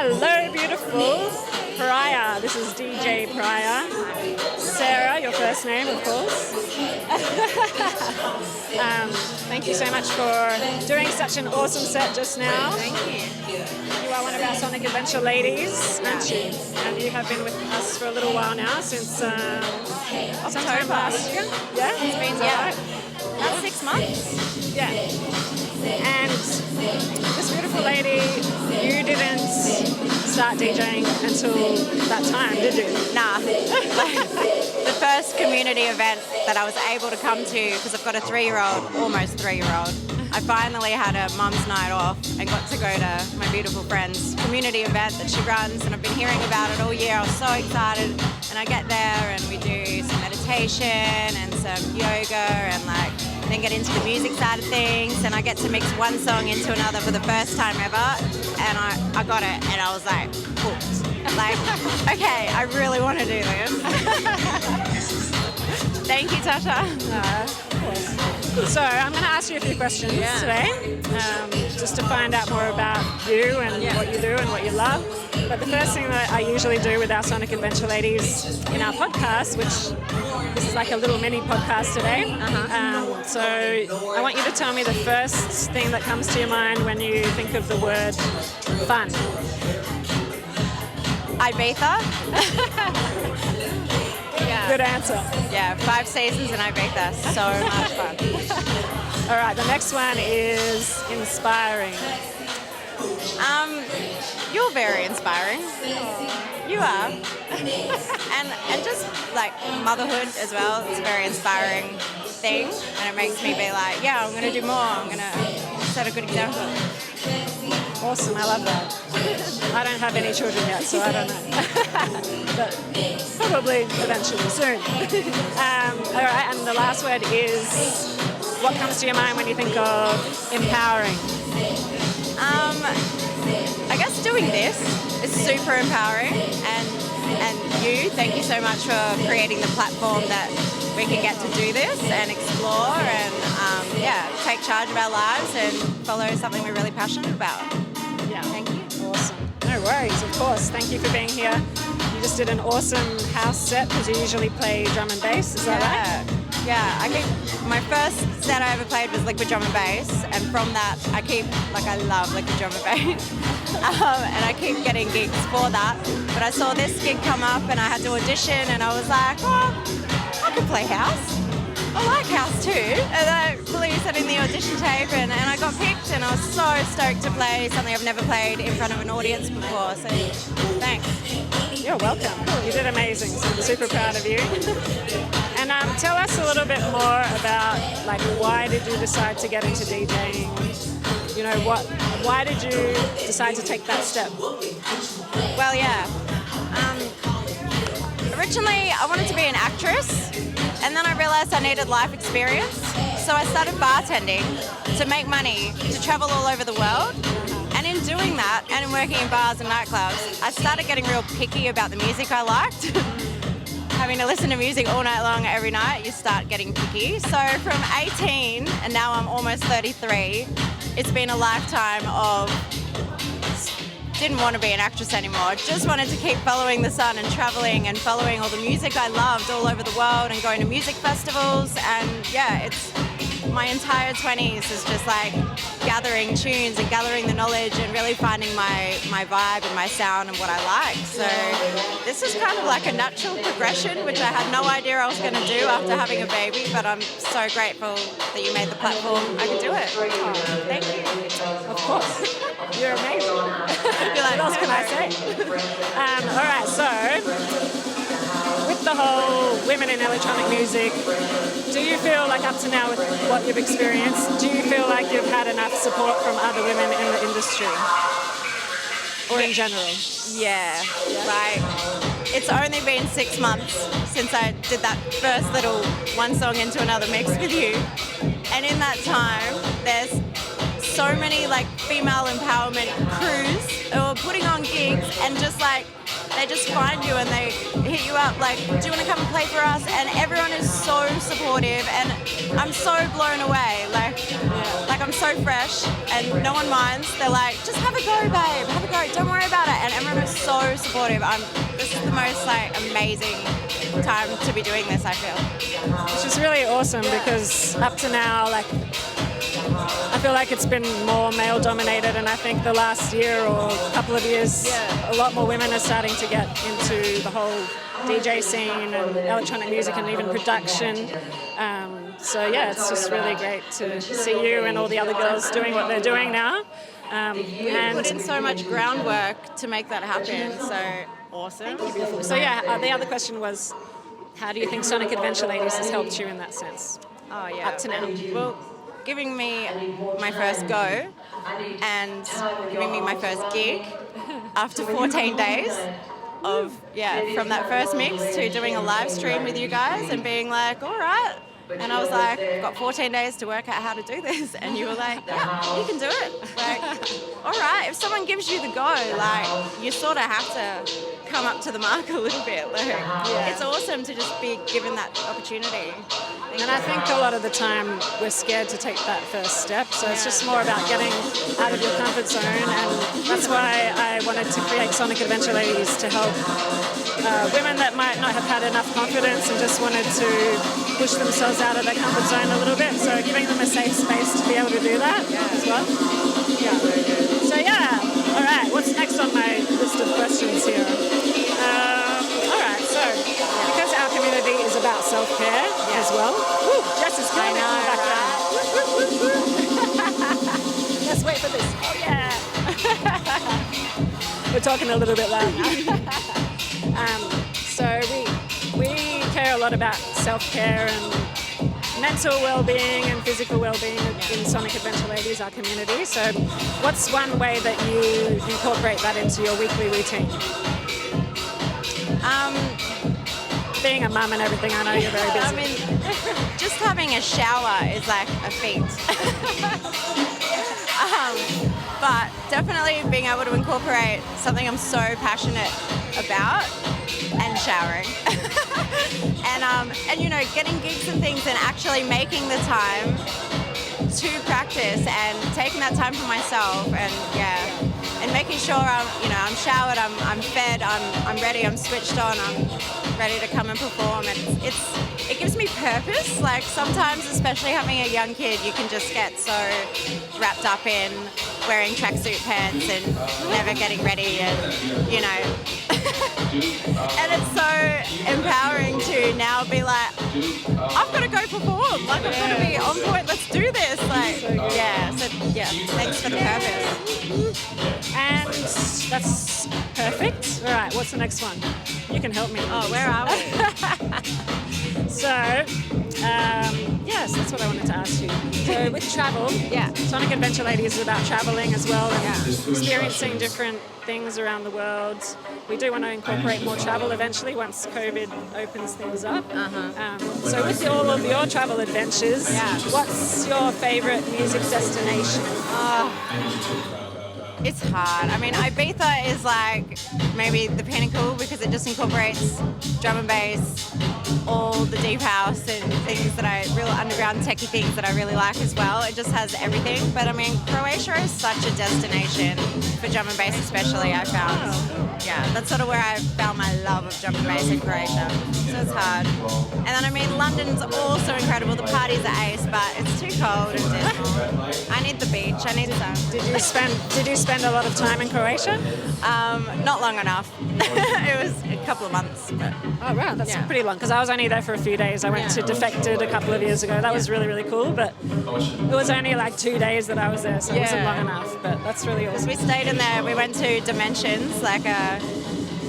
Hello, beautiful Priya. This is DJ Priya. Sarah, your first name, of course. Thank you so much for doing such an awesome set just now. Thank you. You are one of our Sonic Adventure ladies, aren't you? And you have been with us for a little while now, since sometime last year. Yeah? It's been, about 6 months. Yeah. And this beautiful lady, you didn't start DJing until that time, did you? Nah. The first community event that I was able to come to, because I've got a 3-year-old, almost 3-year-old, I finally had a mum's night off and got to go to my beautiful friend's community event that she runs, and I've been hearing about it all year. I was so excited, and I get there and we do some meditation and some yoga and then get into the music side of things, and I get to mix one song into another for the first time ever, and I got it, and I was like, hooked. Okay, I really want to do this. Thank you, Tasha. Of course. So I'm going to ask you a few questions today, just to find out more about you and what you do and what you love. But the first thing that I usually do with our Sonic Adventure ladies in our podcast, which this is like a little mini podcast today, so I want you to tell me the first thing that comes to your mind when you think of the word fun. Ibiza. Good answer. Yeah, 5 seasons in Ibiza. So much fun. All right, the next one is inspiring. You're very inspiring. You are. and just like motherhood as well, it's a very inspiring thing, and it makes me be like, yeah, I'm going to do more. I'm going to set a good example. Awesome, I love that. I don't have any children yet, so I don't know. But probably eventually, soon. All right, and the last word is, what comes to your mind when you think of empowering? I guess doing this is super empowering, and thank you so much for creating the platform that we can get to do this and explore and take charge of our lives and follow something we're really passionate about. Yeah. Thank you. Awesome. No worries, of course. Thank you for being here. You just did an awesome house set, because you usually play drum and bass, is that right? Yeah, my first set I ever played was liquid drum and bass, and from that I love liquid drum and bass. And I keep getting gigs for that. But I saw this gig come up and I had to audition, and I was like, oh, I could play house. I like house too. And I really sent in the audition tape, and I got picked, and I was so stoked to play something I've never played in front of an audience before. So thanks. You're welcome. You did amazing. So I'm super proud of you. And tell us a little bit more about why did you decide to get into DJing? You know, why did you decide to take that step? Well, originally I wanted to be an actress, and then I realized I needed life experience. So I started bartending to make money, to travel all over the world. And in doing that, and in working in bars and nightclubs, I started getting real picky about the music I liked. Having to listen to music all night long, every night, you start getting picky. So from 18, and now I'm almost 33, it's been a lifetime of didn't want to be an actress anymore. Just wanted to keep following the sun and traveling and following all the music I loved all over the world and going to music festivals. And it's my entire 20s is just gathering tunes and gathering the knowledge and really finding my vibe and my sound and what I like. So this is kind of like a natural progression, which I had no idea I was going to do after having a baby, but I'm so grateful that you made the platform I could do it. Thank you. Of course. You're amazing. What else can I say? All right, so with the whole women in electronic music, do you feel like up to now with what you've experienced, do you feel like you've had enough support from other women in the industry? Or in general? Yeah. It's only been 6 months since I did that first little one song into another mix with you. And in that time, there's so many female empowerment crews who are putting on gigs and just they just find you and they hit you up like, do you want to come and play for us? And everyone is so supportive, and I'm so blown away. Like I'm so fresh, and no one minds. They're like, just have a go, babe, have a go, don't worry about it. And everyone is so supportive. This is the most like amazing time to be doing this, I feel. Which is really awesome because up to now, like, I feel like it's been more male dominated, and I think the last year or couple of years, a lot more women are starting to get into the whole DJ scene and electronic music and even production. So yeah, it's just really great to see you and all the other girls doing what they're doing now. And put in so much groundwork to make that happen. So awesome. Beautiful. So yeah, the other question was, how do you think Sonic Adventure Ladies has helped you in that sense? Oh yeah. Up to now. Well, giving me my first go and giving me my first gig after 14 days of, from that first mix to doing a live stream with you guys and being like, all right. And I was like, I've got 14 days to work out how to do this. And you were like, yeah, you can do it. Like, all right, if someone gives you the go, like, you sort of have to come up to the mark a little bit. Like, it's awesome to just be given that opportunity. And I think a lot of the time we're scared to take that first step. So it's just more about getting out of your comfort zone. And that's why I wanted to create Sonic Adventure Ladies, to help women that might not have had enough confidence and just wanted to push themselves out of their comfort zone a little bit. So giving them a safe space to be able to do that as well. Yeah. So all right. What's next on my list of questions here? All right. So because our community is about self-care as well. Woo, Jess is killing it in the background. Let's wait for this. Oh yeah. We're talking a little bit loud now. So we care a lot about self-care and mental well-being and physical well-being in Sonic Adventure Ladies, our community. So what's one way that you incorporate that into your weekly routine? Being a mum and everything, I know you're very busy. I mean, just having a shower is like a feat. But definitely being able to incorporate something I'm so passionate about, and showering. and you know, getting gigs and things and actually making the time to practice and taking that time for myself, and making sure I'm showered, I'm fed, I'm ready, I'm switched on, I'm ready to come and perform, and it gives me purpose. Like sometimes, especially having a young kid, you can just get so wrapped up in wearing tracksuit pants and never getting ready, and and it's so empowering to now be like, I've got to go perform, like I've got to be on point, let's do this, thanks for the purpose. And that's perfect. All right, what's the next one? You can help me. Oh, where are we? So, yes, that's what I wanted to ask you. So with travel, Sonic Adventure Ladies is about traveling as well and experiencing different things around the world. We do want to incorporate more travel eventually once COVID opens things up. So with all of your travel adventures, what's your favourite music destination? It's hard. I mean, Ibiza is like maybe the pinnacle because it just incorporates drum and bass, all the deep house and things that real underground techie things that I really like as well. It just has everything. But I mean, Croatia is such a destination for drum and bass, especially, I found. Yeah, that's sort of where I found my love of drum and bass in Croatia. So it's hard. And then I mean, London's also incredible. The parties are ace, but it's too cold and dismal. I need the beach. I need sun. Did you spend a lot of time in Croatia? Not long enough. It was a couple of months. But oh wow, that's pretty long. Because I was only there for a few days. I went to Defected a couple of years ago. That was really, really cool. But it was only like 2 days that I was there, so it wasn't long enough. But that's really awesome. We stayed in there. We went to Dimensions, like a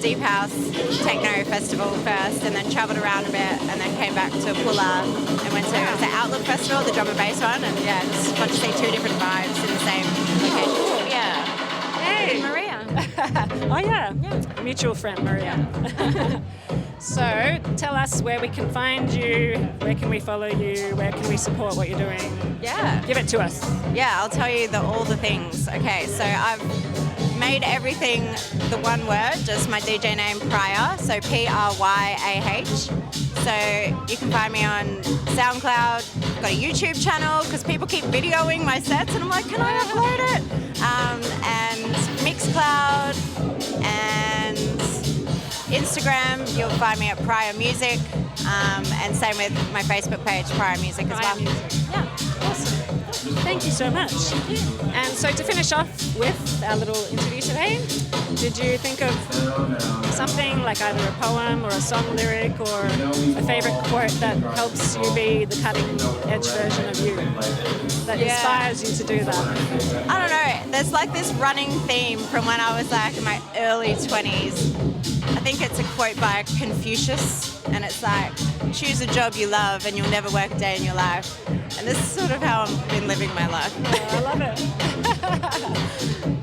deep house techno festival first, and then travelled around a bit, and then came back to Pula and went to the Outlook Festival, the drum and bass one, and just got to see two different vibes in the same location. Hey, Maria. Oh yeah, mutual friend Maria. So tell us where we can find you, where can we follow you, where can we support what you're doing? Yeah. Give it to us. Yeah, I'll tell you all the things. Okay, so I've made everything the one word, just my DJ name Pryor, so Pryah. So you can find me on SoundCloud. I've got a YouTube channel because people keep videoing my sets and I'm like, can I upload it? And Mixcloud and Instagram, you'll find me at Pryor Music, and same with my Facebook page, Pryor Music as well. Yeah, awesome. Thank you so much. And so to finish off with our little interview today, did you think of something like either a poem or a song lyric or a favourite quote that helps you be the cutting edge version of you, that inspires you to do that? I don't know. There's like this running theme from when I was like in my early 20s. I think it's a quote by Confucius, and it's like, choose a job you love and you'll never work a day in your life. And this is sort of how I've been living my life. Oh, I love it.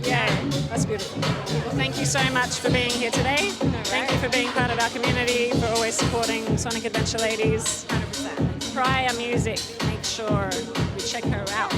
Yeah, that's beautiful. Well, thank you so much for being here today. Thank you for being part of our community, for always supporting Sonic Adventure Ladies. 100%. Pryor Music, make sure you check her out.